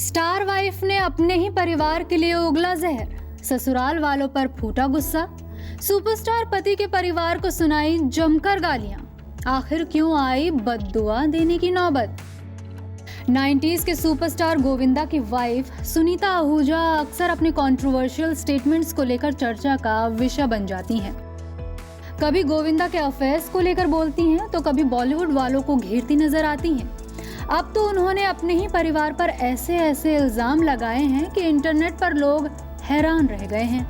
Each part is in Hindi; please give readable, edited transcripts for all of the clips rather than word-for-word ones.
स्टार वाइफ ने अपने ही परिवार के लिए उगला जहर, ससुराल वालों पर फूटा गुस्सा। सुपरस्टार पति के परिवार को सुनाई जमकर गालियां। आखिर क्यों आई बद्दुआ देने की नौबत। 90s के सुपरस्टार गोविंदा की वाइफ सुनीता आहूजा अक्सर अपने कंट्रोवर्शियल स्टेटमेंट्स को लेकर चर्चा का विषय बन जाती हैं। कभी गोविंदा के अफेयर्स को लेकर बोलती हैं तो कभी बॉलीवुड वालों को घेरती नजर आती हैं। अब तो उन्होंने अपने ही परिवार पर ऐसे ऐसे इल्जाम लगाए हैं कि इंटरनेट पर लोग हैरान रह गए हैं।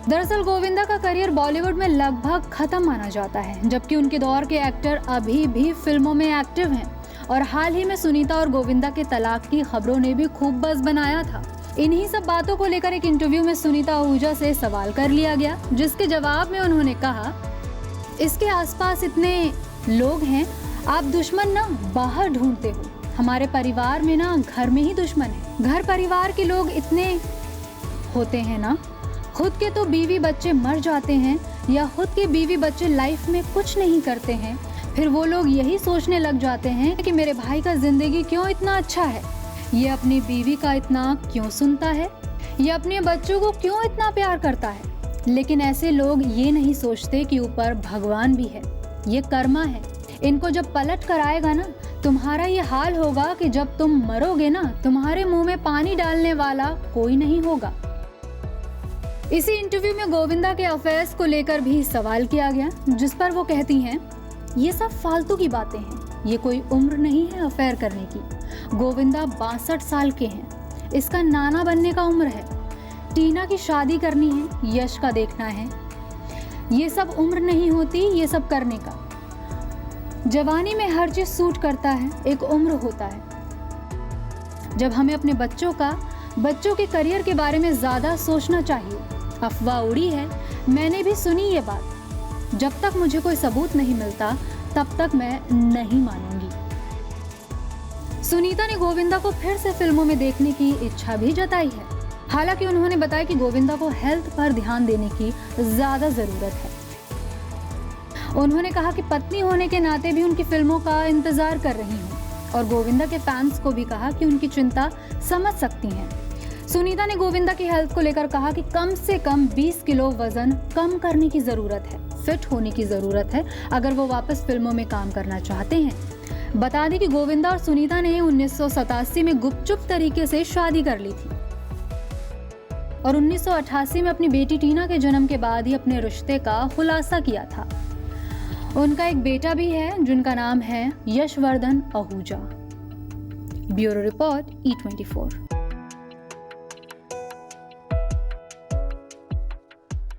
दरअसल गोविंदा का करियर बॉलीवुड में लगभग खत्म माना जाता है, जबकि उनके दौर के एक्टर अभी भी फिल्मों में एक्टिव हैं। और हाल ही में सुनीता और गोविंदा के तलाक की खबरों ने भी खूब बज़ बनाया था। इन्हीं सब बातों को लेकर एक इंटरव्यू में सुनीता आहूजा से सवाल कर लिया गया, जिसके जवाब में उन्होंने कहा, इसके आसपास इतने लोग हैं, आप दुश्मन ना बाहर ढूंढते हो। हमारे परिवार में ना घर में ही दुश्मन है। घर परिवार के लोग इतने होते हैं ना, खुद के तो बीवी बच्चे मर जाते हैं या खुद के बीवी बच्चे लाइफ में कुछ नहीं करते हैं, फिर वो लोग यही सोचने लग जाते हैं कि मेरे भाई का जिंदगी क्यों इतना अच्छा है, ये अपनी बीवी का इतना क्यों सुनता है, ये अपने बच्चों को क्यों इतना प्यार करता है। लेकिन ऐसे लोग ये नहीं सोचते कि ऊपर भगवान भी है, ये कर्मा है। इनको जब पलट कर आएगा ना, तुम्हारा ये हाल होगा कि जब तुम मरोगे ना, तुम्हारे मुंह में पानी डालने वाला कोई नहीं होगा। इसी इंटरव्यू में गोविंदा के अफेयर्स को लेकर भी सवाल किया गया, जिस पर वो कहती हैं, ये सब फालतू की बातें हैं, ये कोई उम्र नहीं है अफेयर करने की। गोविंदा 62 साल के हैं, इसका नाना बनने का उम्र है। टीना की शादी करनी है, यश का देखना है, ये सब उम्र नहीं होती ये सब करने का। जवानी में हर चीज सूट करता है, एक उम्र होता है जब हमें अपने बच्चों के करियर के बारे में ज्यादा सोचना चाहिए। अफवाह उड़ी है, मैंने भी सुनी ये बात। जब तक मुझे कोई सबूत नहीं मिलता तब तक मैं नहीं मानूंगी। सुनीता ने गोविंदा को फिर से फिल्मों में देखने की इच्छा भी जताई है। हालांकि उन्होंने बताया कि गोविंदा को हेल्थ पर ध्यान देने की ज्यादा जरूरत है। उन्होंने कहा कि पत्नी होने के नाते भी उनकी फिल्मों का इंतजार कर रही हूँ, और गोविंदा के फैंस को भी कहा कि उनकी चिंता समझ सकती हैं। सुनीता ने गोविंदा की हेल्थ को लेकर कहा कि कम से कम 20 किलो वजन कम करने की जरूरत है, फिट होने की जरूरत है अगर वो वापस फिल्मों में काम करना चाहते हैं। बता दें कि गोविंदा और सुनीता ने 1987 में गुपचुप तरीके से शादी कर ली थी और 1988 में अपनी बेटी टीना के जन्म के बाद ही अपने रिश्ते का खुलासा किया था। उनका एक बेटा भी है जिनका नाम है Yashvardhan Ahuja. Bureau report E24।